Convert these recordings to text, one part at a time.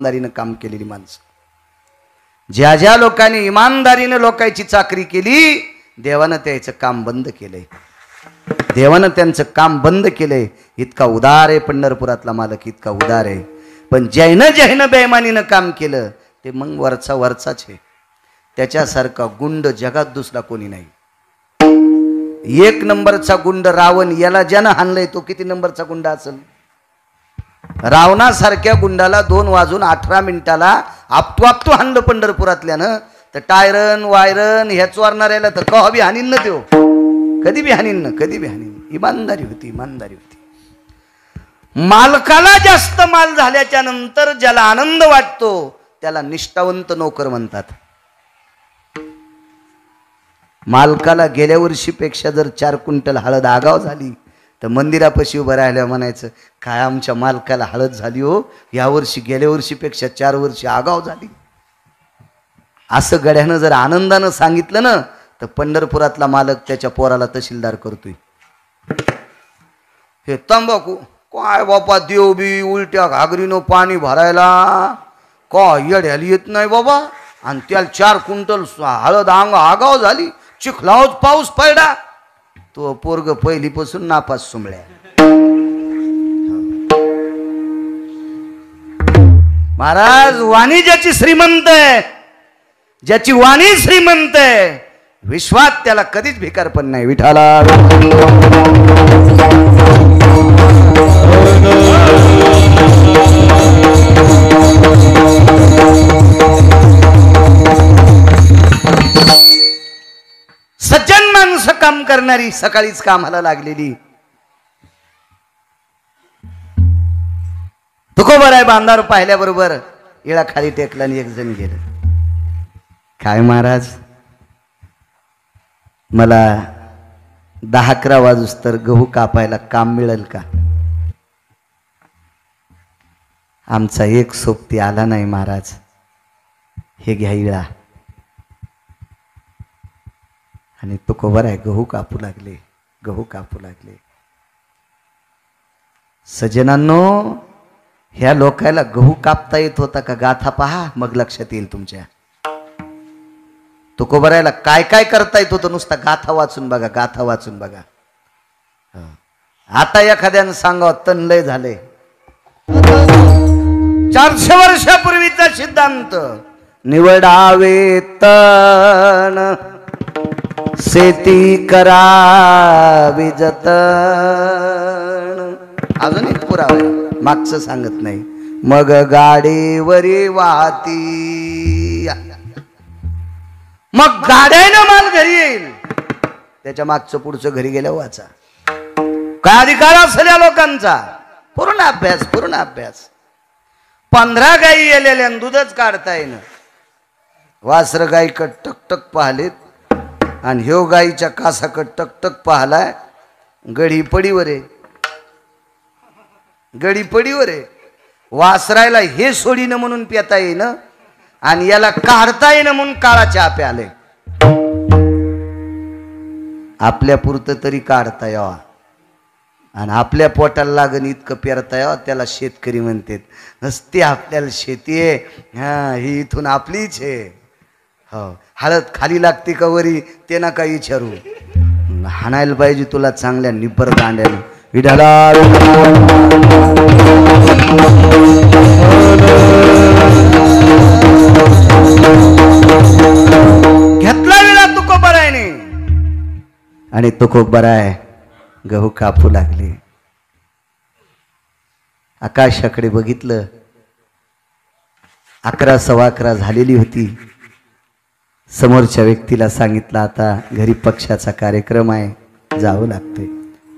इमानदारीने काम केलेली माणसं, ज्या ज्या लोकांनी इमानदारीने लोकांची चाकरी केली, देवानं त्याचं काम बंद केलंय. देवानं त्यांचं काम बंद केलंय. इतका उदार आहे पंढरपुरातला मालक, इतका उदार आहे. पण ज्यानं बेईमानीनं काम केलं ते मग वरचाच आहे. त्याच्यासारखा गुंड जगात दुसरा कोणी नाही. एक नंबरचा गुंड रावण, याला ज्यानं हाणलंय तो किती नंबरचा गुंड असेल. रावणासारख्या गुंडाला 2:18 आपटू हाणलं पंढरपुरातल्यानं, तर टायरन वायरन ह्या चोरणाऱ्याला तर कवा बी हाणीन न त्यो, कधी बी हाणीन न, कधी बी हाणीन. इमानदारी होती, इमानदारी होती. मालकाला जास्त माल झाल्याच्या नंतर ज्याला आनंद वाटतो त्याला निष्ठावंत नोकर म्हणतात. मालकाला गेल्या वर्षीपेक्षा जर 4 क्विंटल हळद आगाव झाली तर मंदिरापाशी उभं राहिल्या म्हणायचं, काय आमच्या मालकाला हळद झाली हो, यावर्षी गेल्या वर्षीपेक्षा 4 वर्षी आगाव झाली. असं गड्यानं जर आनंदानं सांगितलं ना तर पंढरपुरातला मालक त्याच्या पोराला तहसीलदार करतोय. हे तंबाखू काय बाबा, देव बी उलट्या घागरीनं पाणी भरायला काय येड्याला येत नाही बाबा. आणि त्याला 4 क्विंटल हळद आगाव झाली, चिखलावच पाऊस पडला, तो पोरग पहिलीपासून नापास सुमळ्या. महाराज, वाणी ज्याची श्रीमंत आहे, ज्याची वाणी श्रीमंत आहे, विश्वात त्याला कधीच भिकारपण नाही. विठाला सज्जन माणसं काम करणारी, सकाळीच कामाला लागलेली. तुकोबर आहे बांधावर पाहिल्याबरोबर इळा खाली टेकला आणि एक जण गेलं. काय महाराज, मला 10-11 वाजूस तर गहू कापायला काम मिळेल का. आमचा एक सोबती आला नाही महाराज, हे घ्या इळा. आणि तुकोबर आहे गहू कापू लागले, गहू कापू लागले. सज्जनांनो, ह्या लोकायला गहू कापता येत होता का गाथा पहा, मग लक्षात येईल तुमच्या. तुकोबरायला काय काय करता येत होतं, नुसता गाथा वाचून बघा, गाथा वाचून बघा. आता एखाद्यानं सांगावं तन लय झाले. 400 वर्षापूर्वीचा सिद्धांत, निवडावे तन शेती करावी जतन. अजून एक पुरावा आहे, मागचं सांगत नाही. मग गाडीवरी वाहती, मग गाड्यानं माल घरी येईल. त्याच्या मागचं पुढचं घरी गेल्या वाचा. काय अधिकार असेल या लोकांचा. पूर्ण अभ्यास, पूर्ण अभ्यास. 15 गायी येलेल्या दूधच काढता येईन. वासर गायीकड टकटक पाहलेत आणि ह्यो गायीच्या कासाकड टकटक पाहलाय. गडी पडीवर आहे, गडी पडीवर आहे. वासरायला हे सोडीनं म्हणून पिता येईन आणि याला काढता येईन म्हणून काळा चहा प्याले. आपल्या पुरतं तरी काढता यावा आणि आपल्या पोटाला लागण इतकं पेरता यावं, त्याला शेतकरी म्हणतात. नसते आपल्याला शेती आहे, हा ही इथून आपलीच आहे. हो, हळद खाली लागते का वरी ते नका विचारू. हाणायला पाहिजे तुला चांगल्या निब्बर दांड्याने. विठाला घेतला वेळा तुकोबरायने आणि तुकोबराय गहू कापू लागले. आकाशाकडे बघितलं. 11:15 झालेली होती. समोरच्या व्यक्तीला सांगितलं आता घरी पक्षाचा कार्यक्रम आहे, जावं लागतंय.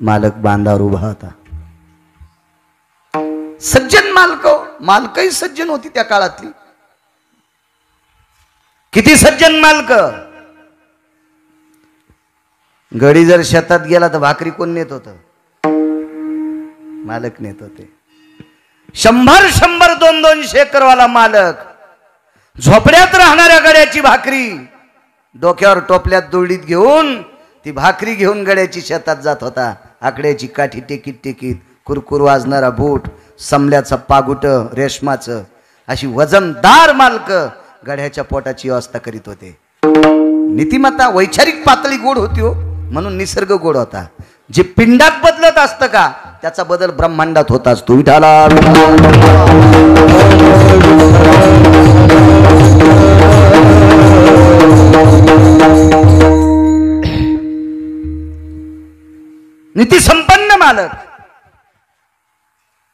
मालक बांधावर उभा होता. सज्जन मालकही सज्जन होती त्या काळातली. किती सज्जन मालक. गडी जर शेतात गेला तर भाकरी कोण नेत होत, मालक नेत होते. 100-100, 200 एकरवाला मालक झोपड्यात राहणाऱ्या गड्याची भाकरी डोक्यावर टोपल्यात दोडीत घेऊन ती भाकरी घेऊन गड्याची शेतात जात होता. आकड्याची काठी टेकीत टेकीत, कुरकुर वाजणारा बूट, समल्याचं पागुट रेशमाचं अशी वजनदार मालक गड्याच्या पोटाची व्यवस्था करीत होते. नीतिमत्ता वैचारिक पातळी गोड होती हो, म्हणून निसर्ग गोड होता. जे पिंडात बदलत असतं का त्याचा बदल ब्रह्मांडात होत असतो. विठाला नीतिसंपन्न मालक.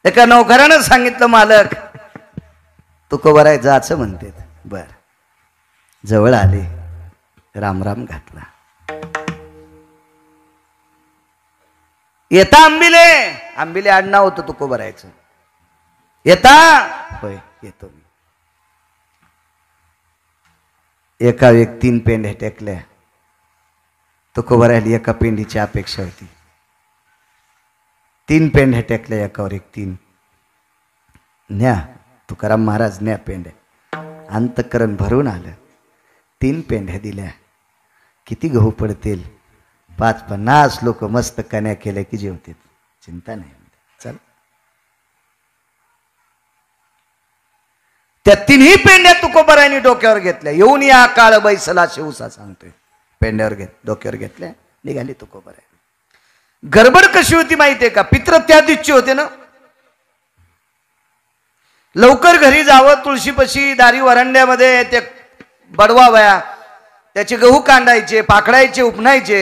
एका नौकरानं सांगितलं, मालक तुकोबाराय जायचं म्हणते. बर, जवळ आले, राम राम घातला. येता आंबिले, आंबिले आडनाव होतं तुकोबारायचं. येता, होय येतो मी. एका एक 3 पेंढ्या टेकल्या. तुकोबारायला एका पेंडीची अपेक्षा होती. 3 पेंढ्या टेकल्या, एकावर एक 3. न्या तुकाराम महाराज, न्या पेंढ्या. अंतःकरण भरून आलं. 3 पेंढ्या दिल्या. किती गहू पडतील? 50 लोक मस्त कन्या केल्या की जेवतील, चिंता नाही. चल, त्या 3ही पेंढ्या तुकोबारायनी डोक्यावर घेतल्या. येऊन या काळ बैसला शिवसा सांगतोय. पेंढ्यावर डोक्यावर घेतल्या, निघाली तुकोबाराय. गडबड कशी होती माहितीये का? पित्र त्या दिवशी होते ना, लवकर घरी जावं. तुळशीपशी दारी वरांड्यामध्ये ते बडवा वया, त्याचे गहू कांडायचे, पाकडायचे, उपणायचे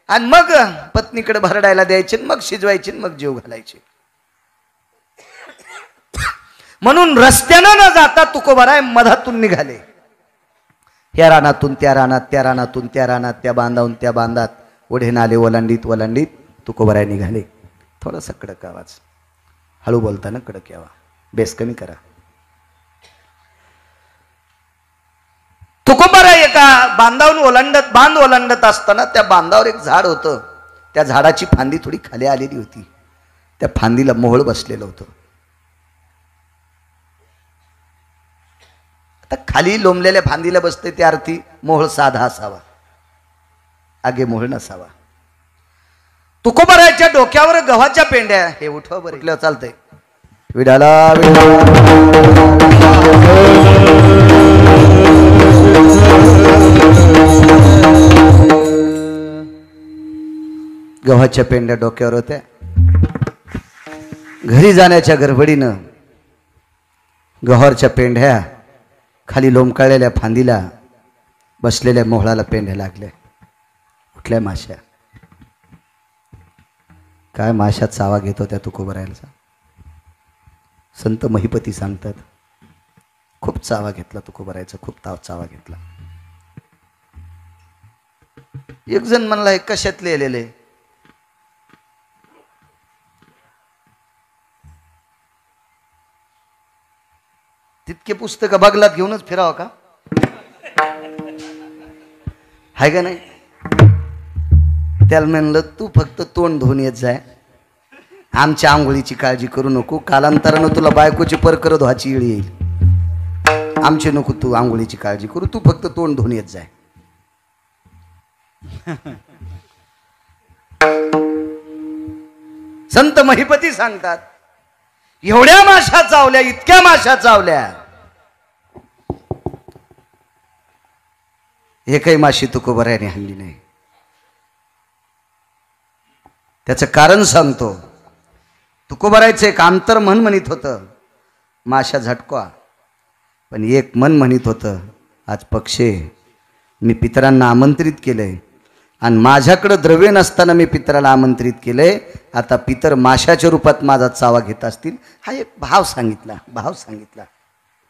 आणि मग पत्नीकडे भरडायला द्यायचे, मग शिजवायचे, मग जेव घालायचे. म्हणून रस्त्यानं न जाता तुकोबाराय मधातून निघाले. या रानातून त्या रानात, त्या रानातून त्या रानात, त्या बांधावून त्या बांधात, ओढे नाले ओलांडीत ओलांडीत तुकोबाराय निघाले. थोडासा कडक आवाज, हळू बोलताना कडक यावा, बेस कमी करा. तुकोबाराय एका बांधावून ओलांडत, बांध ओलांडत असताना त्या बांधावर एक झाड होतं. त्या झाडाची फांदी थोडी खाली आलेली होती. त्या फांदीला मोहोळ बसलेलं होतं. आता खाली लोंबलेल्या फांदीला बसते त्या अर्थी मोहोळ साधा असावा, आगे मोहोळ नसावा. तुकोबारायच्या डोक्यावर गव्हाच्या पेंड्या. हे उठवा बरं, चालतंय. विडाला गव्हाच्या पेंड्या डोक्यावर होत्या. घरी जाण्याच्या गडबडीनं गव्हाच्या पेंढ्या खाली लोंबकळलेल्या फांदीला बसलेल्या मोहळाला पेंढ्या लागल्या. कुठल्या माश्या? काय माश्या चावा घेत होत्या तुकोबारायचा. संत महिपती सांगतात, खूप चावा घेतला तुकोबारायचा, खूप चावा घेतला. एक जण म्हणला, हे कशातले आलेले? तितके पुस्तकं बगलात घेऊनच फिरावं का? हाय का नाही? त्याला म्हणलं, तू फक्त तोंड धुवून येत जाय, आमच्या आंघोळीची काळजी करू नको. कालांतरानं तुला बायकोची परकर धुवाची येळ येईल. आमची नको तू आंघोळीची काळजी करू, तू फक्त तोंड धुवून येत जाय. संत महिपती सांगतात, एवढ्या माशा चावल्या, इतक्या माशा चावल्या, एकही माशी तुकोबारायने हल्ली नाही. त्याचं कारण सांगतो. तुकोबारायचं एक आंतर मन म्हणत होतं, माशा झटका. पण एक मन म्हणत होतं, आज पक्षे मी पितरांना आमंत्रित केलंय आणि माझ्याकडे द्रव्य नसताना मी पितराला आमंत्रित केलंय. आता पितर माशाच्या रूपात माझा चावा घेत असतील. हा एक भाव सांगितला, भाव सांगितला.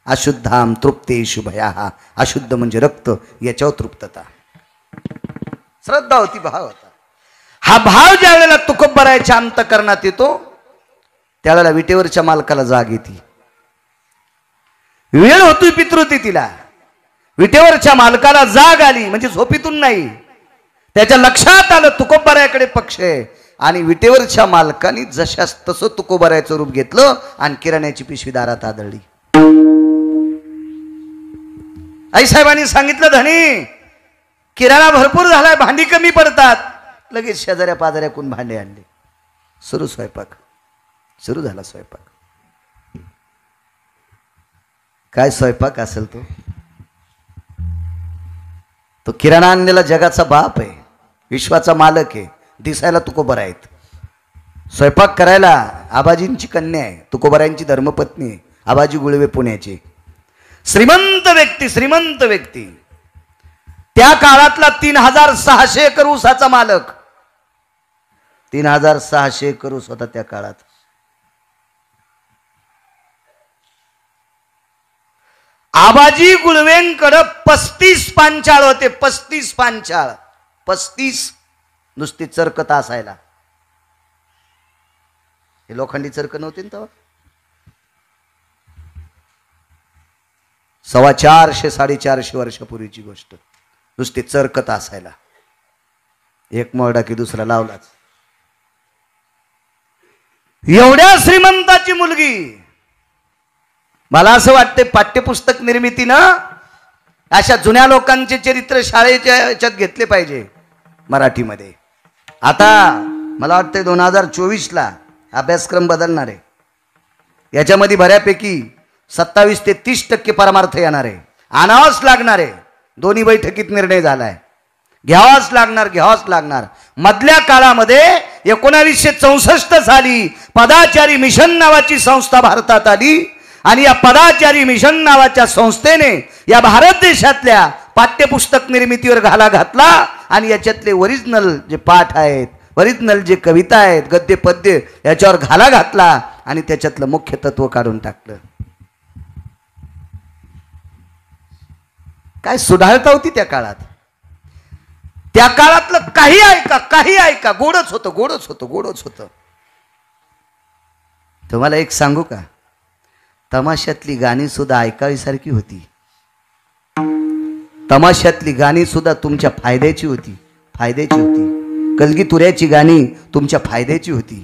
अशुद्धाम तृप्तेषु भयाः. अशुद्ध म्हणजे रक्त, याच्यावर तृप्तता, श्रद्धा होती, भाव होता. हा भाव ज्या वेळेला तुकोबारायच्या अंतःकरणात येतो त्यावेळेला विटेवरच्या मालकाला जाग येते. वेळ होती पितृतिथीला, विटेवरच्या मालकाला जाग आली, म्हणजे झोपीतून नाही. त्याच्या लक्षात आलं तुकोबारायकडे पक्ष आहे. आणि विटेवरच्या मालकाने जशास तसं तुकोबारायचं रूप घेतलं आणि किराण्याची पिशवी दारात आदळली. आईसाहेबांनी सांगितलं, धनी किराणा भरपूर झालाय, भांडी कमी पडतात. लगेच शेजाऱ्या पाजाऱ्याकून भांडे आणले. सुरू स्वयंपाक, सुरू झाला स्वयंपाक. काय स्वयंपाक असेल तो किराणा आणलेला जगाचा बाप आहे, विश्वाचा मालक आहे. दिसायला तुकोबरा आहेत, स्वयंपाक करायला आबाजींची कन्या आहे, तुकोबरायांची धर्मपत्नी आहे, आबाजी गुळवे पुण्याची. श्रीमंत व्यक्ती त्या काळातला 3600 एकर ऊसाचा मालक. 3600 एकर ऊस होता त्या काळात. आबाजी गुळवेंकडे 35 पांचाळ होते. 35 पांचाळ, 35 नुसती चरकत असायला. हे लोखंडी चरक नव्हते ना तेव्हा. 450-450 वर्षापूर्वीची गोष्ट. नुसती चरकत असायला, एक मोरडा की दुसरा लावलाच. एवढ्या श्रीमंताची मुलगी. मला असं वाटते पाठ्यपुस्तक निर्मितीनं अशा जुन्या लोकांचे चरित्र शाळेच्या याच्यात घेतले पाहिजे मराठीमध्ये. आता मला वाटतं 2024ला अभ्यासक्रम बदलणार आहे. याच्यामध्ये बऱ्यापैकी 27 ते 30% परमार्थ येणार आहे. आणावंच लागणार आहे. दोन्ही बैठकीत निर्णय झालाय, घ्यावाच लागणार. मधल्या काळामध्ये 1964 साली पदाचारी मिशन नावाची संस्था भारतात आली आणि या पदाचारी मिशन नावाच्या संस्थेने या भारत देशातल्या पाठ्यपुस्तक निर्मितीवर घाला घातला आणि याच्यातले ओरिजिनल जे पाठ आहेत, ओरिजिनल जे कविता आहेत, गद्य पद्य याच्यावर घाला घातला आणि त्याच्यातलं मुख्य तत्व काढून टाकलं. काय सुधारता होती त्या काळात. त्या काळातलं काही ऐका गोडच होतं. तुम्हाला एक सांगू का, तमाशातली गाणी सुद्धा ऐकावीसारखी होती. तमाशातली गाणी सुद्धा तुमच्या फायद्याची होती. कलगीतुऱ्याची गाणी तुमच्या फायद्याची होती.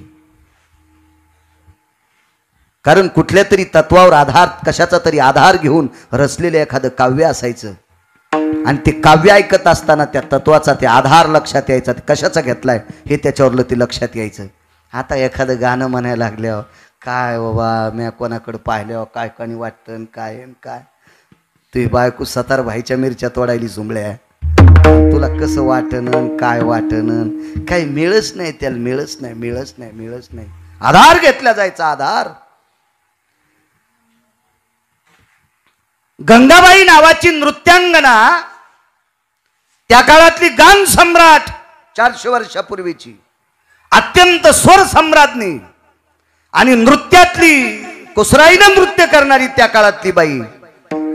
कारण कुठल्या तरी तत्वावर आधार, कशाचा तरी आधार घेऊन रचलेलं एखादं काव्य असायचं आणि ते काव्य ऐकत असताना त्या तत्वाचा ते आधार लक्षात यायचा. कशाचा घेतलाय हे त्याच्यावरलं ते लक्षात यायचं. आता एखादं गाणं म्हणायला लागल्यावर काय बाबा, मी कोणाकडे पाहिल्यावर काय कणी वाटतं, काय तुझी बायको 17 भाईच्या मिरच्या तोडायली जुंबळ्या, तुला कसं वाटणं, काय वाटणं, काही मिळच नाही त्याला, मिळच नाही. आधार घेतला जायचा, आधार. गंगाबाई नावाची नृत्यांगना, त्या काळातली गान सम्राट, 400 वर्षापूर्वीची अत्यंत स्वर सम्राज्ञी आणि नृत्यातली कुसराईनं नृत्य करणारी त्या काळातली बाई,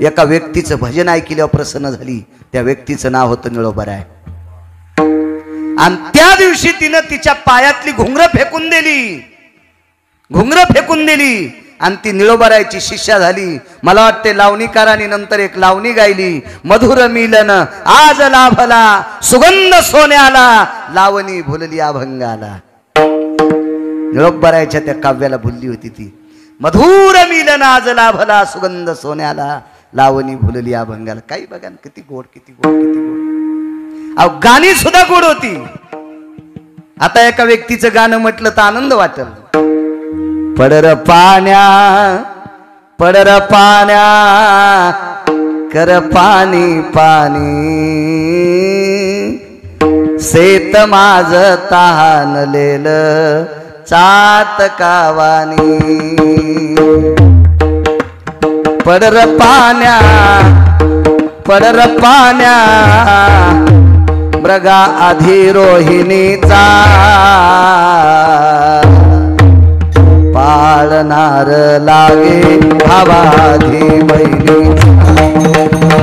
एका व्यक्तीचं भजन ऐकल्यावर प्रसन्न झाली. त्या व्यक्तीचं नाव होतं निळोबाराय. आणि त्या दिवशी तिनं तिच्या पायातली घुंगरं फेकून दिली आणि ती निळोबारायची शिष्या झाली. मला वाटते लावणीकारांनी नंतर एक लावणी गायली, मधुर मिलन आज लाभला सुगंध सोन्याला, लावणी भुलली अभंगाला. निळोबारायच्या त्या काव्याला भुलली होती ती. मधुर मिलन आज लाभला सुगंध सोन्याला, लावणी भुलली अभंगाला. काही बघा किती गोड. अहो गाणी सुद्धा गोड होती. आता एका व्यक्तीचं गाणं म्हटलं तर आनंद वाटेल. पडर पाण्या कर पाणी शेत माझ तहानलेलं चातकावानी. पडर पाण्या मृगा अधिरोहिणीचा, पाळणार लागे भावाधी बहिणीचा,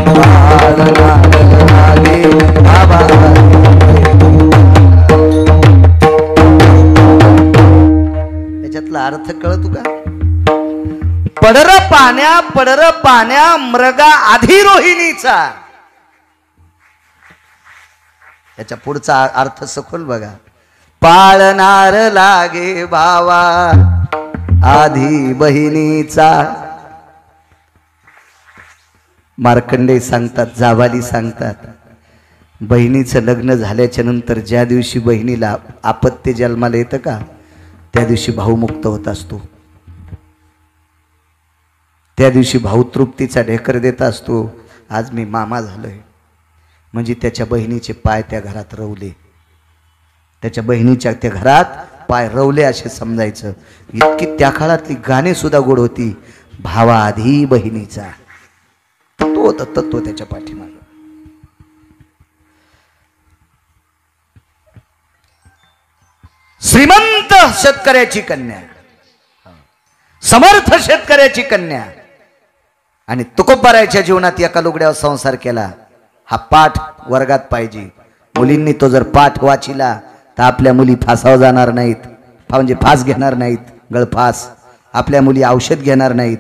पाळणार लागे भावाधी. त्याच्यातला अर्थ कळतो का? पडर पाण्या मृगा अधिरोहिणीचा. याच्या पुढचा अर्थ सखोल बघा. पाळणार लागे भावा आधी बहिणीचा. मार्कंडेय सांगतात, जाबाली सांगतात, बहिणीचं लग्न झाल्याच्या नंतर ज्या दिवशी बहिणीला आपत्य जन्माला येतं का, त्या दिवशी भाऊ मुक्त होत असतो. त्या दिवशी भाऊ तृप्तीचा ढेकर देत असतो, आज मी मामा झालोय, म्हणजे त्याच्या बहिणीचे पाय त्या घरात रवले, त्याच्या बहिणीच्या त्या घरात पाय रवले असे समजायचं. इतकी त्या काळातली गाणी सुद्धा गोड होती. भावा आधी बहिणीचा, तो होता तत्व त्याच्या पाठीमागे. श्रीमंत शेतकऱ्याची कन्या, समर्थ शेतकऱ्याची कन्या, आणि तुकोबारायच्या जीवनात एका लुगड्यावर संसार केला. हा पाठ वर्गात पाहिजे. मुलींनी तो जर पाठ वाचिला तर आपल्या मुली फासावर जाणार नाहीत, म्हणजे फास घेणार नाहीत, गळफास. आपल्या मुली औषध घेणार नाहीत,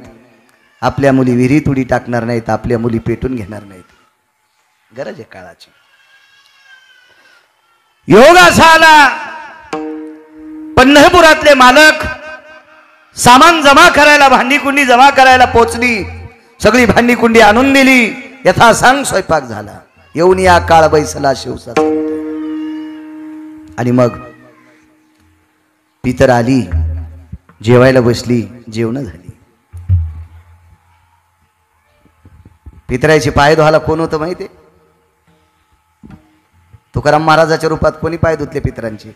आपल्या मुली विहिरीत उडी टाकणार नाहीत, आपल्या मुली पेटून घेणार नाहीत. गरज आहे काळाची. योग असा आला, पंढरपुरातले मालक सामान जमा करायला, भांडी कुंडी जमा करायला पोचली. सगळी भांडी कुंडी आणून दिली, यथासांग स्वयंपाक झाला. येऊन या काळ बैसला शिवसा. आणि मग पितर आली, जेवायला बसली, जेवण झाली. पितराचे पाय धुवायला कोण होतं माहिती? तुकाराम महाराजाच्या रूपात कोणी पाय धुतले पितरांचे?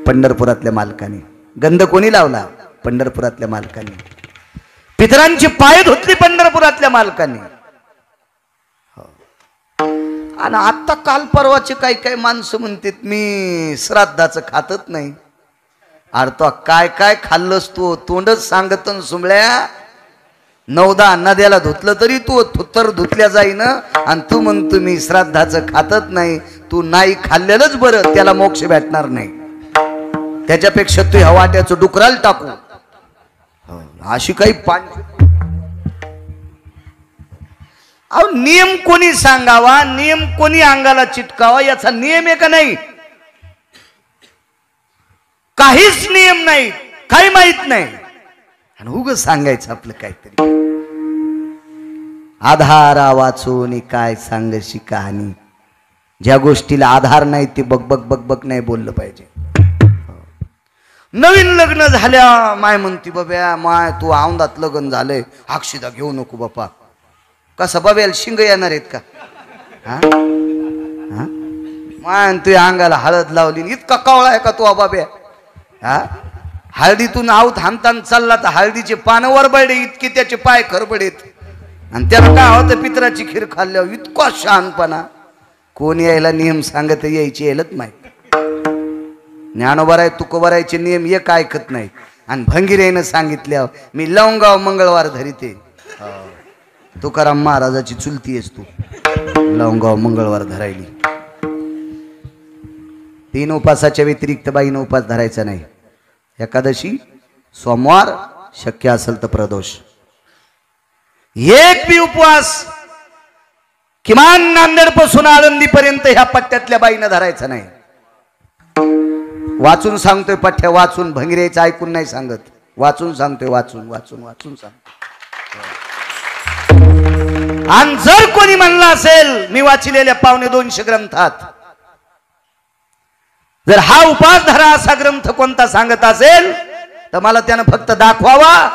पंढरपुरातल्या मालकाने. गंध कोणी लावला? पंढरपुरातल्या मालकाने. पितरांची पाय धुतली पंढरपुरातल्या मालकाने. आणि आता काल परवाचे काही काही माणसं म्हणतात मी श्राद्धाचं खातच नाही. अरे तो काय काय खाल्लंस तू? तोंडच सांगत सुमळ्या. 9-10 नद्याला धुतलं तरी तू थुत्तर धुतल्या जाईन, आणि तू म्हणतो मी श्राद्धाचं खातच नाही. तू नाही खाल्लेलंच बरं, त्याला मोक्ष भेटणार नाही. त्याच्यापेक्षा तू ह्या वाट्याचं डुकराल टाकू. अशी काही अहो नियम कोणी सांगावा, नियम कोणी अंगाला चिटकावा, याचा नियम आहे का नाही? काहीच नियम नाही, काही माहित नाही, आणि उगाच सांगायचं आपलं काहीतरी. आधारा वाचून काय सांगशी कहाणी. ज्या गोष्टीला आधार नाही ते बक नाही बोललं पाहिजे. नवीन लग्न झाल्या माय म्हणती, बाब्या माय तू औंधात लग्न झालंय, अक्षिदा घेऊ नको बापा. कसं बाब्याला शिंग येणार आहेत का? हा हा माय तुझ्या अंगाला हळद लावली, इतका कावळा आहे का तू बाब्या? हा हळदीतून आऊत हाणताना चालला तर हळदीचे पानं वरबडे, इतके त्याचे पाय खरबडेत. आणि त्याला काय होतं? पितराची खीर खाल्ल्यावर इतका शहाणपणा. कोण यायला नियम सांगत यायचे यायलाच माहिती. ज्ञानोबाराय तुकोबारायचे नियम एक ऐकत नाही. आणि भंगीरेनं सांगितल्यावर मी लवंगाव मंगळवार धरीते. तुकाराम महाराजाची चुलती आहेस तू, लवंगाव मंगळवार धरायली. 3 उपासाच्या व्यतिरिक्त बाईनं उपास धरायचा नाही. एकादशी, सोमवार, शक्य असेल तर प्रदोष. एक बी उपवास किमान नांदेड पासून आळंदी पर्यंत ह्या पट्ट्यातल्या बाईनं धरायचा नाही. वाचून सांगतोय पठ्ठ्या, वाचून. भंगीरेचं ऐकून नाही सांगत, वाचून सांगतोय. वाचून सांग. आणि जर कोणी म्हणलं असेल मी वाचिलेल्या 250 ग्रंथात, जर हा उपास धरा असा ग्रंथ कोणता सांगत असेल तर मला त्यानं फक्त दाखवावा.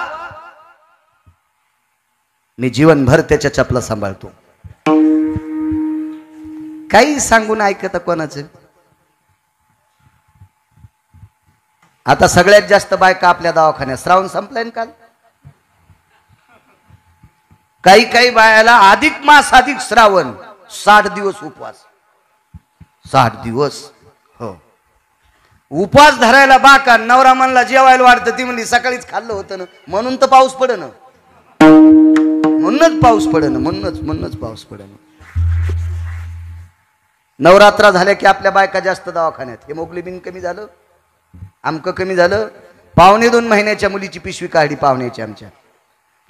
मी जीवनभर त्याच्या चपला सांभाळतो. काही सांगून ऐकत कोणाचं? आता सगळ्यात जास्त बायका आपल्या दवाखान्यात. श्रावण संपलाय ना काल. काही बायाला अधिक मास अधिक श्रावण 60 दिवस उपवास. 60 दिवस हो उपवास धरायला बाका. नवरा म्हणला जेवायला वाढतं, ती म्हणली सकाळीच खाल्लं होतं ना, म्हणून तर पाऊस पडन, म्हणूनच पाऊस पडन, म्हणूनच पाऊस पडन. नवरात्र झाल्या की आपल्या बायका जास्त दवाखान्यात. हेमोग्लोबिन कमी झालं, आमकं कमी झालं. 2.25 महिन्याच्या मुलीची पिशवी काढली पाहुण्याची आमच्या.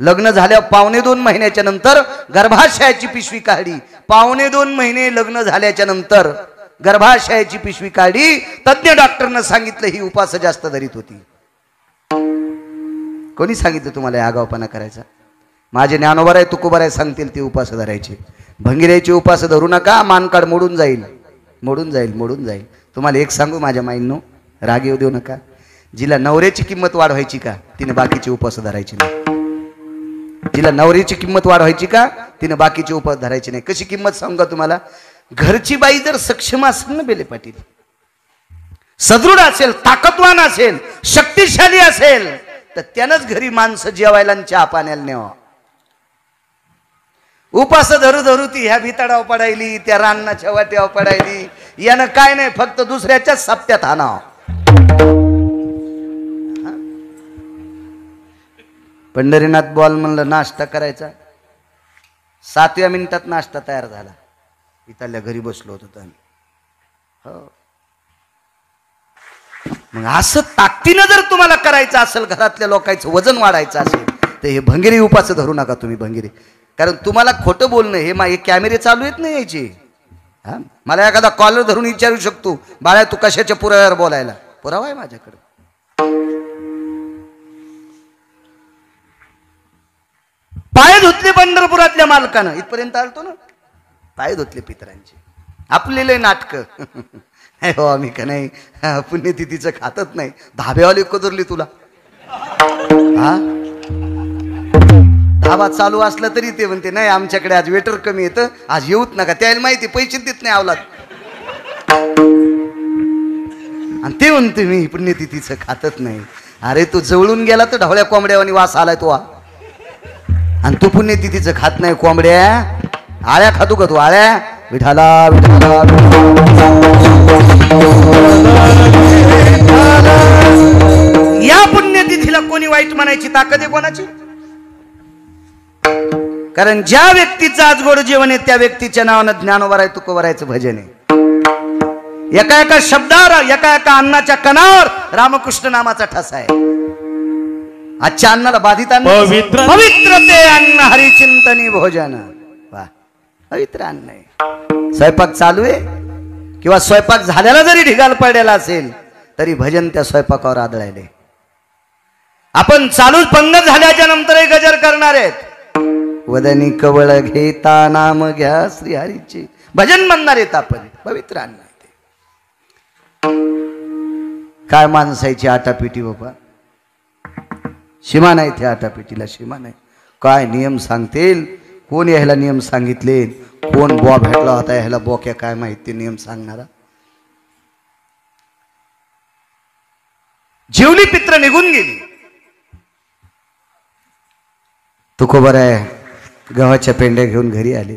लग्न झाल्या 2.25 महिन्याच्या नंतर गर्भाशयाची पिशवी काढली. 2.25 महिने लग्न झाल्याच्या नंतर गर्भाशयाची पिशवी काढली. तज्ञ डॉक्टरनं सांगितलं ही उपास जास्त धरीत होती. कोणी सांगितलं तुम्हाला आगावपणा करायचा? माझे ज्ञानोबाराय तुकोबाराय सांगतील ते उपास धरायचे. भंगिऱ्याचे उपास धरू नका, मानकाड मोडून जाईल. तुम्हाला एक सांगू माझ्या माईंनो, राग येऊ देऊ नका. जिला नवऱ्याची किंमत वाढवायची का तिने बाकीचे उपास धरायचे नाही. तिला नवरीची किंमत वाढवायची का, तिने बाकीची उपाय धरायची नाही. कशी किंमत सांगू का तुम्हाला? घरची बाई जर सक्षम असेल ना बेले पाटील, सदृढ असेल, ताकदवान असेल, शक्तिशाली असेल, तर त्यानंच घरी माणसं जेवायला आणि चहा पाण्याला न्यावा. उपास धरू धरू ती ह्या भिताडाव पडायली, त्या रानाच्या वाट्यावर पडायली, यानं काय नाही, फक्त दुसऱ्याच्याच सप्त्यात आणावं. पंढरीनाथ बॉल म्हणलं नाश्ता करायचा, 7व्या मिनिटात नाश्ता तयार झाला. इथल्या घरी बसलो होतो आम्ही. हो, मग असं ताकदीनं जर तुम्हाला करायचं असेल, घरातल्या लोकांचं वजन वाढायचं असेल, तर हे भंगेरी उपास धरू नका तुम्ही. भंगेरी, कारण तुम्हाला खोटं बोलणं हे कॅमेरे चालू आहेत ना यायचे. हा, मला एखादा कॉलर धरून विचारू शकतो, बाळा तू कशाच्या पुराव्यावर बोलायला? पुरावा आहे माझ्याकडे. पाय धुतले पंढरपुरातल्या मालकानं, इथपर्यंत आलतो ना, पाय धुतले पितरांचे. आपले नाटक हो, आम्ही का नाही पुण्यतिथीचं खातच नाही. धाब्यावाले कदरली तुला. हा, धाबा चालू असला तरी ते म्हणते नाही आमच्याकडे आज वेटर कमी येतं, आज येऊच नका. त्याला माहिती पैसे देत नाही आवलात, आणि ते म्हणते मी पुण्यतिथीचं खातच नाही. अरे तू जवळून गेला तर ढवळ्या कोंबड्यावानी वास आलाय तो, आणि तू पुण्यतिथीचं खात नाही. कोंबड्या आळ्या खातो का तू? आळ्या विठाला विठाला. या पुण्यतिथीला कोणी वाईट म्हणायची ताकद आहे कोणाची? कारण ज्या व्यक्तीचं आज गोड जीवन आहे त्या व्यक्तीच्या नावानं ज्ञानोबा आहे, तुकोबरायचं भजन आहे. एका एका शब्दावर, एका एका अन्नाच्या कणावर रामकृष्ण नामाचा ठसा आहे. आजच्या अन्नाला बाधित अन्न, पवित्र ते अन्न हरिचिंतनी भोजन. वा, पवित्र अन्न आहे. स्वयंपाक चालू आहे किंवा स्वयंपाक झाल्याला जरी ढिगाल पडलेला असेल तरी भजन त्या स्वयंपाकावर आदळायले. आपण चालूच पंगत झाल्याच्या नंतरही गजर करणार आहेत. वदनी कवळ घेता नाम घ्या श्रीहरीचे, भजन म्हणणार आहेत आपण. पवित्र अन्न आहे ते. काय माणसाची आटापिटी बाबा, सीमा नाही त्या आटापिटीला, सीमा नाही. काय नियम सांगतील, कोण यायला नियम सांगितले, कोण बॉ भेटला होता ह्याला बोक्या काय माहिती नियम सांगणारा. जीवली पित्र निघून गेली. तुकोबराय गव्हाच्या पेंड्या घेऊन घरी आले.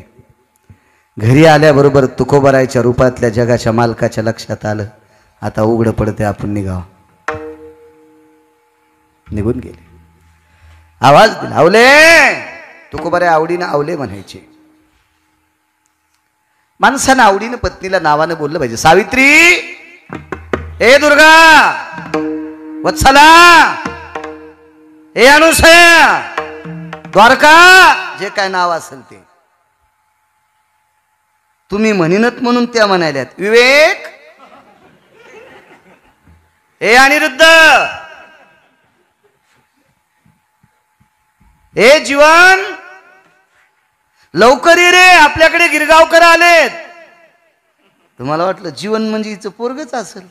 घरी आल्याबरोबर तुकोबरायच्या रूपातल्या जगाच्या मालकाच्या लक्षात आलं, आता उघडं पडते, आपण निघावं. निघून गेले. आवाज दिला, आवले. तुकोबराय आवडीनं आवले म्हणायचे. माणसानं आवडीनं पत्नीला नावानं बोललं पाहिजे. सावित्री, ए दुर्गा, वत्सला, ए अनुसया, द्वारका, जे काय नाव असेल ते तुम्ही म्हणिनत म्हणून त्या म्हणाल्यात. विवेक, ए अनिरुद्ध, ए जीवन, लवकर ये रे, आपल्याकडे गिरगावकर आलेत. तुम्हाला वाटलं जीवन म्हणजे हिचं पोरगच असेल,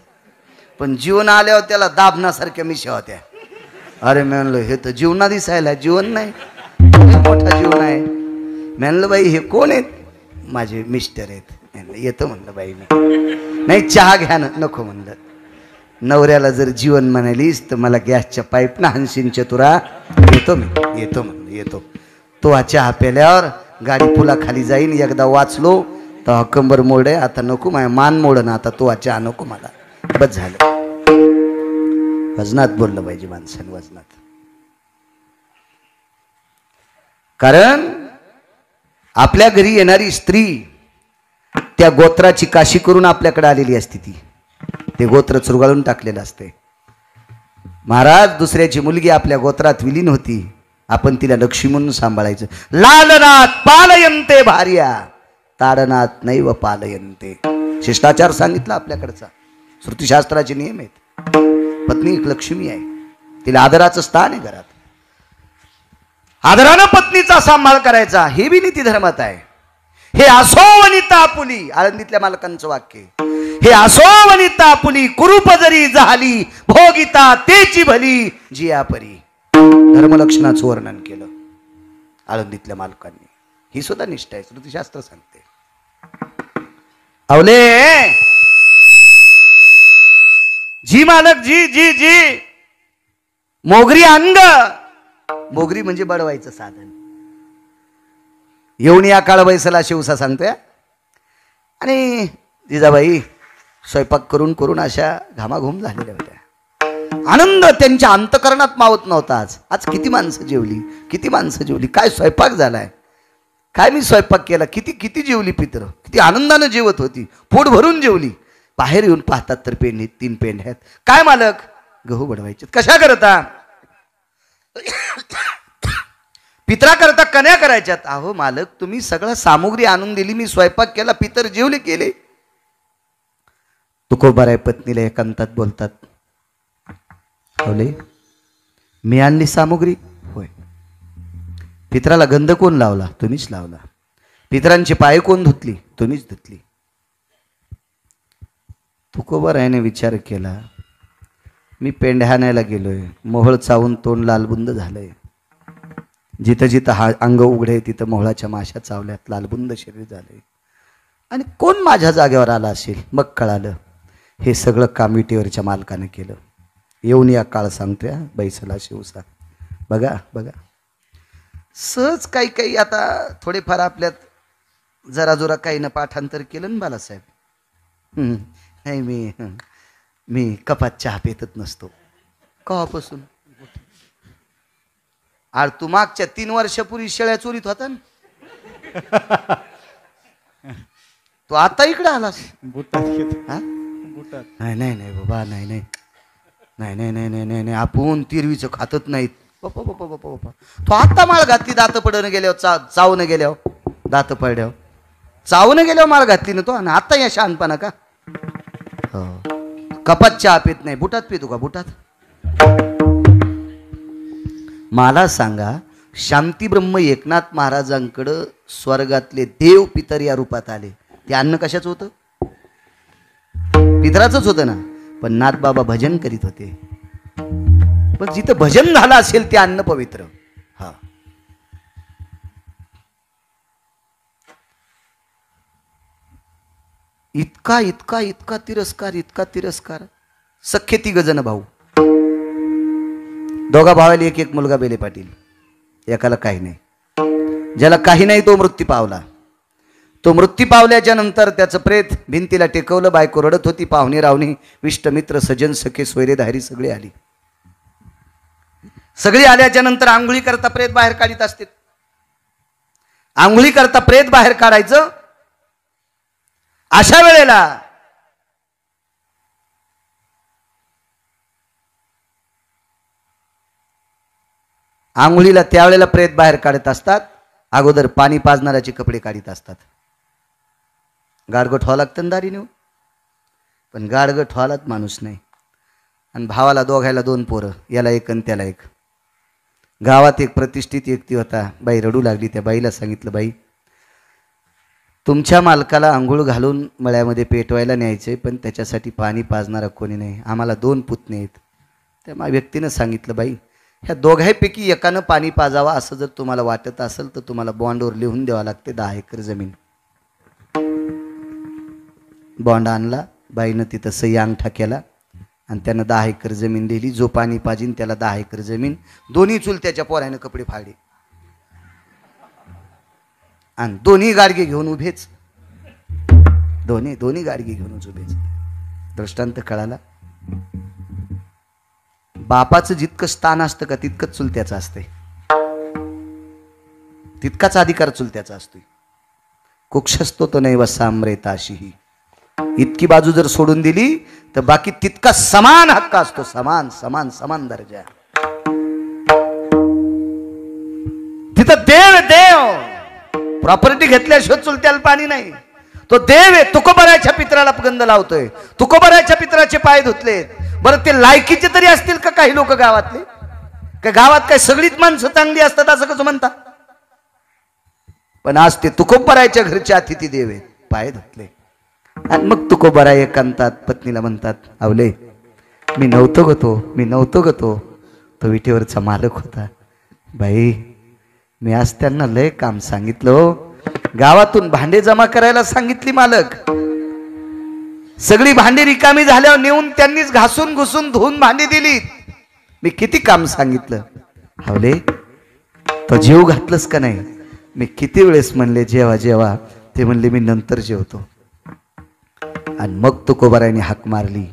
पण जीवन आल्यावर त्याला दाबण्यासारख्या मिशा होत्या. अरे म्हणलं हे तर जीवना दिसायला जीवन नाही, मोठा जीवन आहे. म्हणलं बाई हे कोण आहेत? माझे मिस्टर आहेत. येतो म्हणलं बाई मी. नाही चहा घ्या ना. नको म्हणलं. नवऱ्याला जर जीवन म्हणालीस तर मला गॅसच्या पाईप ना हानशीन चतुरा. येतो मी, येतो म्हणलं, येतो. तो चहा पेल्यावर गाडी पुलाखाली जाईन. एकदा वाचलो तर कंबर मोडे, आता नको, माझ्या मान मोड ना, आता तो चहा नको मला, बस झालं. वजनात बोललं पाहिजे माणसाने, वजनात. कारण आपल्या घरी येणारी स्त्री त्या गोत्राची काशी करून आपल्याकडे आलेली असते. ते गोत्र चुरगाळून टाकलेलं असते. महाराज दुसऱ्याची मुलगी आपल्या गोत्रात विलीन होती, आपण तिला लक्ष्मी म्हणून सांभाळायचं. लालनाथ पालयंते भार्या, ताडनाथ नैव पालयंते. शिष्टाचार सांगितला आपल्याकडचा, श्रुतीशास्त्राचे नियम आहेत. पत्नी एक लक्ष्मी आहे, तिला आदराचं स्थान आहे घरात. आदरानं पत्नीचा सांभाळ करायचा, हे बी नीती धर्मात आहे. हे असो वनिता आपुली, आळंदीतल्या मालकांचं वाक्य. हे असो वनिता आपुली, कुरूप जरी झाली, भोगिता तेची भली जिया परी. धर्मलक्षणाचं वर्णन केलं. आळंदीतल्या मालकांनी. ही सुद्धा निष्ठा आहे, श्रुतीशास्त्र सांगते. अवले जी मालक जी जी जी मोगरी अंग. मोगरी म्हणजे बडवायचं साधन. येऊन या काळ बैसला शिवसा सांगतोय. आणि जिजाबाई स्वयंपाक करून करून अशा घामाघूम झालेल्या होत्या. आनंद त्यांच्या अंतकरणात मावत नव्हता. आज आज किती माणसं जेवली, किती माणसं जेवली, काय स्वयंपाक झालाय, काय मी स्वयंपाक केला, किती किती जेवली पित्र, किती आनंदानं जेवत होती, पोट भरून जेवली. बाहेर येऊन पाहतात तर पेंढीत 3 पेंढ्या आहेत. काय मालक? गहू बडवायचे. कशा करता? पित्रा करता कन्या करायच्यात. अहो मालक, तुम्ही सगळं सामुग्री आणून दिली, मी स्वयंपाक केला, पितर जेवले केले. तुकोबाराय पत्नीला एकांतात बोलतात. बोले मी आणली सामुग्री? होय. पित्राला गंध कोण लावला? तुम्हीच लावला. पितरांची पाय कोण धुतली? तुम्हीच धुतली. तुकोबारायने विचार केला, मी पेंढ्या आणायला गेलोय, मोहळ चावून तोंड लालबुंद झालंय. जिथं जिथं हा अंग उघडे तिथं मोहळाच्या माशा चावल्यात, लालबुंद शरीर झालंय. आणि कोण माझ्या जागेवर आला असेल? मग कळालं हे सगळं काम विटेवरच्या मालकाने केलं. येऊन या काळ सांगतोय बैसला शिवसा. बघा बघा, सहज काही काही आता थोडेफार आपल्यात जरा जोरा काही ना पाठांतर केलं ना बालासाहेब. नाही मी कपात चहा पेतच नसतो कवापासून. अरे तू मागच्या 3 वर्षापूर्वी शेळ्या चोरीत होता ना, तू आता इकडे आलास. नाही नाही नाही बाबा, नाही नाही नाही नाही नाही नाही नाही नाही आपण तिरवीचं खातच नाहीत. बापा बापा बापा बापा, तू आता माळ घातली दात पडवून गेल्यावर, चावून गेल्यावर, दात पडल्यावर चावून गेल्यावर माळ घातली ना तो. आणि आता या शहाणपणा का? हो, कपात चहा पित नाही, बुटात पितो का? बुटात. मला सांगा, शांती ब्रह्म एकनाथ महाराजांकडं स्वर्गातले देव पितर या रूपात आले, ते अन्न कशाच होतं? पितराचंच होतं ना. पण नाथबाबा भजन करीत होते. पण जिथं भजन झालं असेल ते अन्न पवित्र. हा, इतका इतका इतका तिरस्कार, इतका तिरस्कार. सख्खे 3 जण भाऊ, दोघा भावाला एक एक मुलगा. बेले पाटील एकाला काही नाही. ज्याला काही नाही तो मृत्यू पावला. तो मृत्यू पावल्याच्या नंतर त्याचं प्रेत भिंतीला टेकवलं. बायको रडत होती. पाहुणे रावणी विष्टमित्र सजन सखे सोयरे धारी सगळे आली. सगळी आल्याच्या नंतर आंघोळी करता प्रेत बाहेर काढीत असते. आंघोळी करता प्रेत बाहेर काढायचं. अशा वेळेला आंघोळीला त्यावेळेला प्रेत बाहेर काढत असतात. अगोदर पाणी पाजणाऱ्याचे कपडे काढीत असतात. गाडगं ठेवावं लागतं ना दारी नेऊन. पण गाडगं ठेवायलाच माणूस नाही. आणि भावाला दोघायला 2 पोरं, याला एक आणि त्याला एक. गावात एक प्रतिष्ठित व्यक्ती होता. बाई रडू लागली. त्या बाईला सांगितलं, बाई तुमच्या मालकाला आंघोळ घालून मळ्यामध्ये पेटवायला न्यायचे, पण त्याच्यासाठी पाणी पाजणारा कोणी नाही. आम्हाला 2 पुतणे आहेत. त्या व्यक्तीनं सांगितलं, बाई ह्या दोघांपैकी एकानं पाणी पाजावा असं जर तुम्हाला वाटत असेल तर तुम्हाला बॉन्डवर लिहून द्यावं लागते 10 एकर जमीन. बॉन्ड आणला. बाईनं तिथं सही अंगठा केला आणि त्यानं 10 एकर जमीन दिली. जो पाणी पाजीन त्याला 10 एकर जमीन. दोन्ही चुलत्याच्या पोरानं कपडे फाडले आणि दोन्ही गाडगे घेऊन उभेच. दोन्ही गाडगे घेऊन उभेच. दृष्टांत कळाला. बापाचं जितकं स्थान असतं का तितकंच चुलत्याचं असतंय. तितकाच अधिकार चुलत्याचा असतोय. कुक्षस्तो तो नैव साम्रेताशीही. इतकी बाजू जर सोडून दिली तर बाकी तितका समान हक्क असतो. समान समान समान दर्जा. तिथं देव देव प्रॉपर्टी घेतल्याशिवाय चुलत्याला पाणी नाही. तो देव आहे. तुकोबारायच्या पित्राला गंध लावतोय. तुकोबारायच्या पित्राचे पाय धुतलेत. बरं ते लायकीचे तरी असतील का काही लोक गावातले? काय गावात काय सगळीच माणसं चांगली असतात असं कसं म्हणता? पण आज ते तुकोबारायच्या घरचे अतिथी देव आहेत. पाय धुतले. आणि मग तुकोबाराय एकांतात पत्नीला म्हणतात, आवले मी नव्हतो गतो. तो विटेवरचा मालक होता. बाई मी आज त्यांना लय काम सांगितलं हो. गावातून भांडे जमा करायला सांगितली मालक. सगळी भांडी रिकामी झाल्यावर नेऊन त्यांनीच घासून घुसून धुवून भांडी दिली. मी किती काम सांगितलं. हावले तो जीव घातलंस का नाही. मी किती वेळेस म्हणले जेवा जेवा. ते म्हणले मी नंतर जेवतो. आणि मग तुकोबारायने हाक मारली.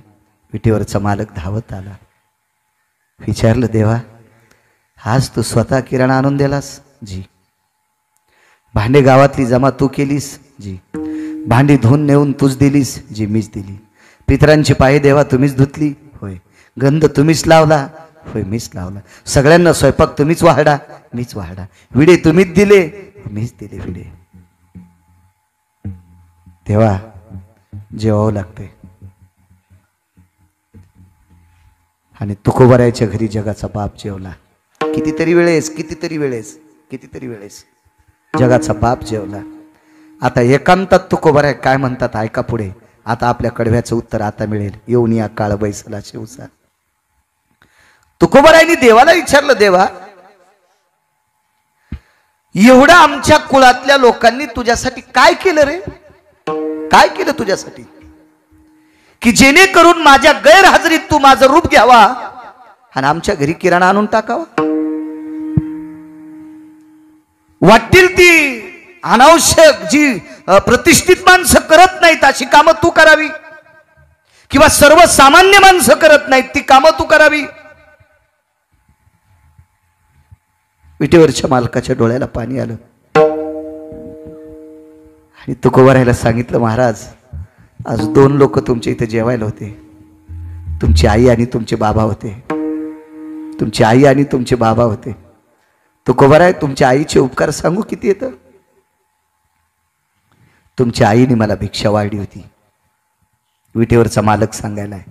विटेवरचा मालक धावत आला. विचारलं देवा आज तू स्वतः किराणा आणून दिलास. जी. भांडे गावातली जमा तू केलीस. जी. भांडी धुवून नेऊन तूच दिलीस. जी मीच दिली. पितरांची पाय देवा तुम्हीच धुतली. होय. गंध तुम्हीच लावला. होय मीच लावला. सगळ्यांना स्वयंपाक तुम्हीच वाढा. मीच वाढा. विडे तुम्हीच दिले. मीच दिले विडे. देवा जेवावं लागते. आणि तुकोबारायच्या घरी जगाचा बाप जेवला. कितीतरी वेळेस कितीतरी वेळेस कितीतरी वेळेस जगाचा बाप जेवला. आता एकांतात तुकोबाराय काय म्हणतात ऐका पुढे. आता आपल्या कडव्याचं उत्तर आता मिळेल. येऊन या काळ बैसला शिवसा. तुकोबारायनी देवाला विचारलं देवा एवढं आमच्या कुळातल्या लोकांनी तुझ्यासाठी काय केलं रे. काय केलं तुझ्यासाठी की जेणेकरून माझ्या गैरहजेरीत तू माझं रूप घ्यावा आणि आमच्या घरी किराणा आणून टाकावा. वाटतील ती अनावश्यक जी प्रतिष्ठित माणसं करत नाहीत अशी कामं तू करावी किंवा सर्वसामान्य माणसं करत नाहीत ती कामं तू करावी. विटेवरच्या मालकाच्या डोळ्याला पाणी आलं आणि तुकोबारायला सांगितलं महाराज आज 2 लोक तुमच्या इथे जेवायला होते. तुमची आई आणि तुमचे बाबा होते. तुमची आई आणि तुमचे बाबा होते. तुकोबाराय तुमच्या आईचे उपकार सांगू किती येतं. तुमच्या आईने मला भिक्षा वाढली होती. विटेवरचा मालक सांगायलाय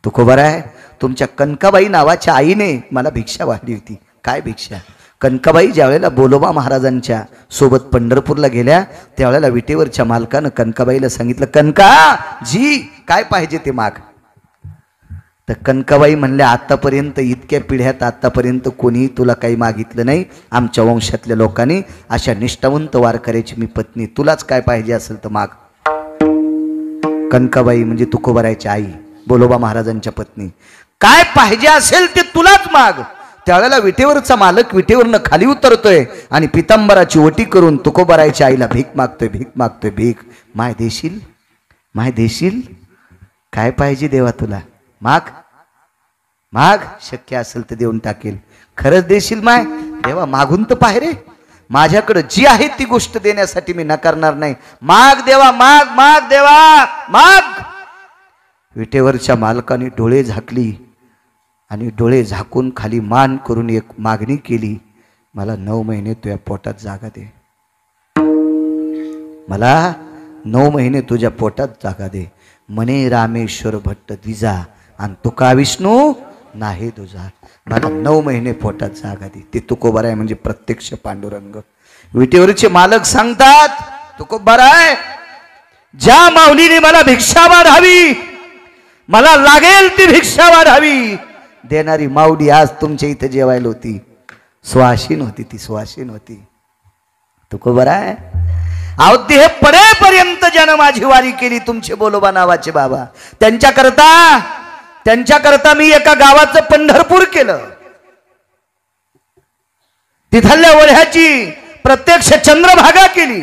तुकोबाराय तुमच्या कनकाबाई नावाच्या आईने मला भिक्षा वाढली होती. काय भिक्षा. कनकाबाई ज्यावेळेला बोलोबा महाराजांच्या सोबत पंढरपूरला गेल्या त्यावेळेला विटेवरच्या मालकानं कनकाबाईला सांगितलं कनका जी काय पाहिजे ते माग. तर कनकाबाई म्हणल्या आतापर्यंत इतक्या पिढ्यात आतापर्यंत कोणीही तुला काही मागितलं नाही. आमच्या वंशातल्या लोकांनी अशा निष्ठावंत वारकऱ्याची मी पत्नी. तुलाच काय पाहिजे असेल तर माग. कनकाबाई म्हणजे तुकोबारायची आई बोलोबा महाराजांच्या पत्नी. काय पाहिजे असेल ते तुलाच माग. त्यावेळेला विटेवरचा मालक विटेवरनं खाली उतरतोय आणि पितांबराची ओटी करून तुकोबारायच्या आईला भीक मागतोय. भीक मागतोय. भीक माय देशील. माय देशील. काय पाहिजे देवा तुला माग. माग शक्य असेल तर देऊन टाकेल. खरंच देशील माय. देवा मागून तर पाहे रे. माझ्याकडे जी आहे ती गोष्ट देण्यासाठी मी नकारणार नाही. माग देवा माग. माग देवा माग. विटेवरच्या मालकाने डोळे झाकली आणि डोळे झाकून खाली मान करून एक मागणी केली. मला 9 महिने तुझ्या पोटात जागा दे. मला 9 महिने तुझ्या पोटात जागा दे. म्हणे रामेश्वर भट्ट द्विजा आणि तुका विष्णू नाही तुझा. मला 9 महिने पोटात जागा दे. ते तुकोबाराय म्हणजे प्रत्यक्ष पांडुरंग. विटेवरचे मालक सांगतात तुकोबाराय ज्या माऊलीने मला भिक्षा वाढावी मला लागेल ती भिक्षा वाढावी देणारी माऊली आज तुमच्या इथे जेवायला होती. सुवासीन होती. ती सुवासीन होती. तुकोबाराय अहो देह पडेपर्यंत ज्यानं माझी वारी केली तुमचे बोलोबा नावाचे बाबा त्यांच्याकरता मी एका गावाचं पंढरपूर केलं. तिथल्या वऱ्याची प्रत्यक्ष चंद्रभागा केली.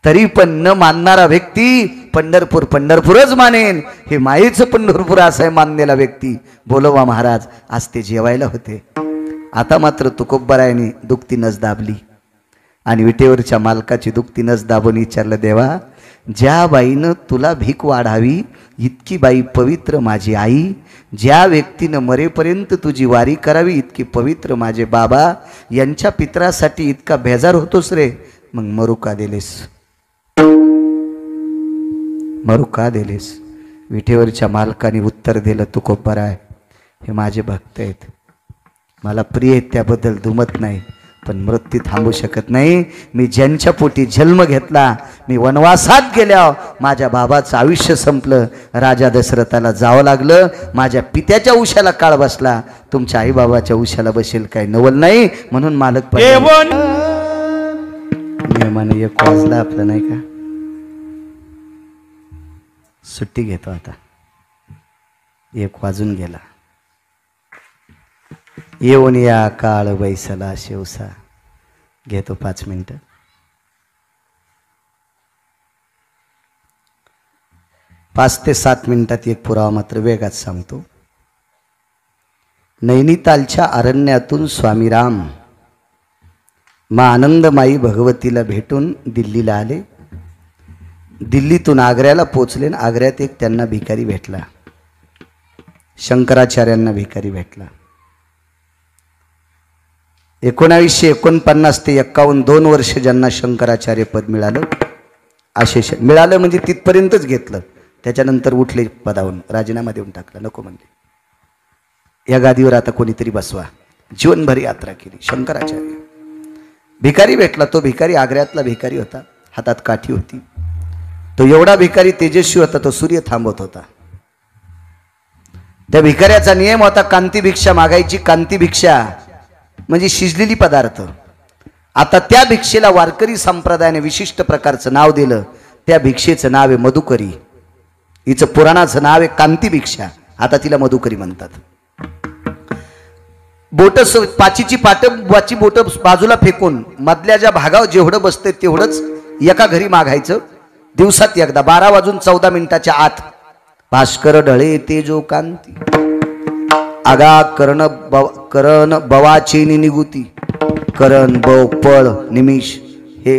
तरी पण न मानणारा व्यक्ती पंढरपूर पंढरपूरच मानेन. हे मायेचं पंढरपूर असं मानलेला व्यक्ती बोलोबा महाराज आज ते जेवायला होते. आता मात्र तुकोबारायने दुखती नस दाबली आणि विटेवरच्या मालकाची दुखती नस दाबून विचारलं देवा ज्या बाईनं तुला भीक वाढावी इतकी बाई पवित्र माझी आई. ज्या व्यक्तीनं मरेपर्यंत तुझी वारी करावी इतकी पवित्र माझे बाबा. यांच्या पितरासाठी इतका बेजार होतोस रे. मग मरू का दिलेस. मरू का दिलेस. विटेवरच्या मालकाने उत्तर दिलं तुकोबाराय हे माझे भक्त आहेत. मला प्रिय आहेत त्याबद्दल दुमत नाही. पण मृत्यू थांबू शकत नाही. मी ज्यांच्या पोटी जन्म घेतला, मी वनवासात गेल्यावर माझ्या बाबाचं आयुष्य संपलं, राजा दशरथाला जावं लागलं, माझ्या पित्याच्या उशाला काळ बसला, तुमच्या आई बाबाच्या उशाला बसेल काय नवल नाही. म्हणून मालक नियमाने 1 वाजला आपलं नाही का, सुट्टी घेतो आता. 1 वाजून गेला. येऊन या काळ बैसला शेवसा. घेतो 5 मिनिटं. पाच ते 7 मिनिटात एक पुरावा मात्र वेगात सांगतो. नैनितालच्या अरण्यातून स्वामी राम मा आनंदमाई भगवतीला भेटून दिल्लीला आले. दिल्लीतून आग्र्याला पोचले. आग्र्यात एक त्यांना भिकारी भेटला, शंकराचार्यांना भिकारी भेटला. 1949 ते 51 2 वर्ष ज्यांना शंकराचार्य पद मिळालं, असे मिळालं म्हणजे तिथपर्यंतच घेतलं. त्याच्यानंतर उठले पदावरून, राजीनामा देऊन टाकला, नको म्हणले. या गादीवर आता कोणीतरी बसवा. जीवनभर यात्रा केली. शंकराचार्य भिकारी भेटला. तो भिकारी आग्र्यातला भिकारी होता, हातात काठी होती. तो एवढा भिकारी तेजस्वी होता, तो सूर्य थांबवत होता. त्या भिकाऱ्याचा नियम होता कांती भिक्षा मागायची. कांती भिक्षा म्हणजे शिजलेली पदार्थ. आता त्या भिक्षेला वारकरी संप्रदायाने विशिष्ट प्रकारचं नाव दिलं. त्या भिक्षेचं नाव आहे मधुकरी. हिचं पुराणाचं नाव आहे कांती भिक्षा, आता तिला मधुकरी म्हणतात. बोट पाचीची वाची बोट बाजूला फेकून मधल्या ज्या भागावर जेवढं बसते तेवढंच एका घरी मागायचं. दिवसात एकदा 12 वाजून 14 मिनिटाच्या आत. भास्कर ढळे तेजो कांती आगा करण बवाची निगुती. करण बव पळ निमिष हे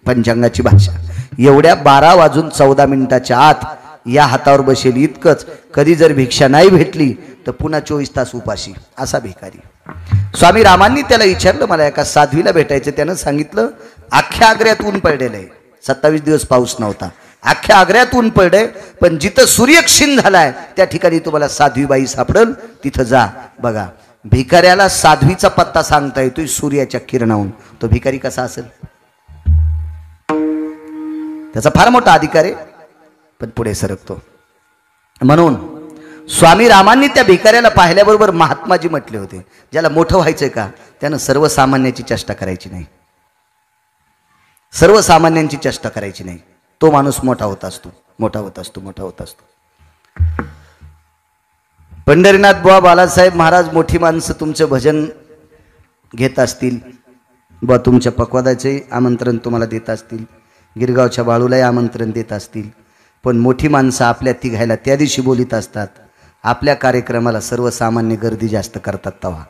पंचांगाची भाषा. एवढ्या 12 वाजून 14 मिनिटाच्या आत या हातावर बसेल इतकंच. कधी जर भिक्षा नाही भेटली तर पुन्हा 24 तास उपाशी, असा भिकारी. स्वामी रामांनी त्याला विचारलं, मला एका साध्वीला भेटायचं. त्यानं सांगितलं अख्ख्या आग्र्यात ऊन पडलेलं आहे. 27 दिवस पाऊस नव्हता. अख्ख्या आग्र्यात ऊन पडले, पण जिथं सूर्यक्षीण झालाय त्या ठिकाणी तुम्हाला साध्वीबाई सापडल, तिथं जा. बघा, भिकाऱ्याला साध्वीचा पत्ता सांगता येतोय सूर्याच्या किरणाहून. तो भिकारी कसा असेल? त्याचा फार मोठा अधिकार आहे, पण पुढे सरकतो. म्हणून स्वामी रामांनी त्या भिकाऱ्याला पाहिल्याबरोबर महात्माजी म्हटले होते, ज्याला मोठं व्हायचंय का त्यानं सर्वसामान्याची चेष्टा करायची नाही. सर्वसामान्यांची चेष्टा करायची नाही. तो माणूस मोठा होत असतो, मोठा होत असतो, मोठा होत असतो. पंढरीनाथ बुवा बालासाहेब महाराज मोठी माणसं तुमचं भजन घेत असतील, बुवा तुमच्या पकवादाचे आमंत्रण तुम्हाला देत असतील, गिरगावच्या बाळूलाही आमंत्रण देत असतील, पण मोठी माणसं आपल्या तिघायला त्या दिवशी बोलीत असतात. आपल्या कार्यक्रमाला सर्वसामान्य गर्दी जास्त करतात. तेव्हा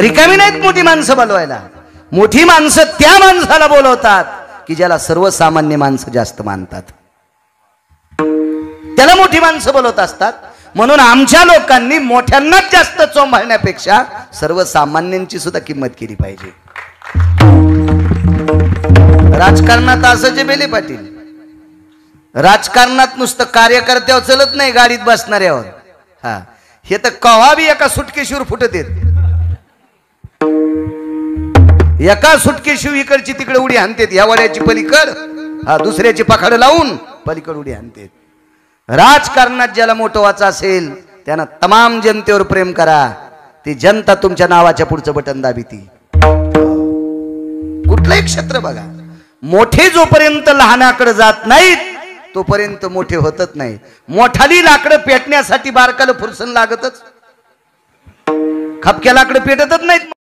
रिकामी नाहीत मोठी माणसं बोलवायला. मोठी माणसं त्या माणसाला बोलवतात की ज्याला सर्वसामान्य माणसं जास्त मानतात, त्याला मोठी माणसं बोलवत असतात. म्हणून आमच्या लोकांनी मोठ्यांनाच जास्त चोंबाळण्यापेक्षा सर्वसामान्यांची सुद्धा किंमत केली पाहिजे. राजकारणात असं जे बेले पाटील, राजकारणात नुसतं कार्यकर्त्यावर चलत नाही, गाडीत बसणाऱ्यावर. हा, हे तर कवा बी एका सुटकेशीवर फुटत येत. एका सुटकेशिव इकडची तिकडे उडी हाणतेत. या वड्याची पलीकड, हा दुसऱ्याची पखाड लावून पलीकड उडी हाणतेत. राजकारणात ज्याला मोठं व्हायचं असेल त्यानं तमाम जनतेवर प्रेम करा. ती जनता तुमच्या नावाच्या पुढचं बटन दाबी. ती कुठलंही क्षेत्र बघा, मोठे जोपर्यंत लहानाकडे जात नाहीत तोपर्यंत मोठे होतच नाही. मोठाली लाकडं पेटण्यासाठी बारकाला फुरसन लागतच, खपक्या लाकडं पेटतच नाहीत.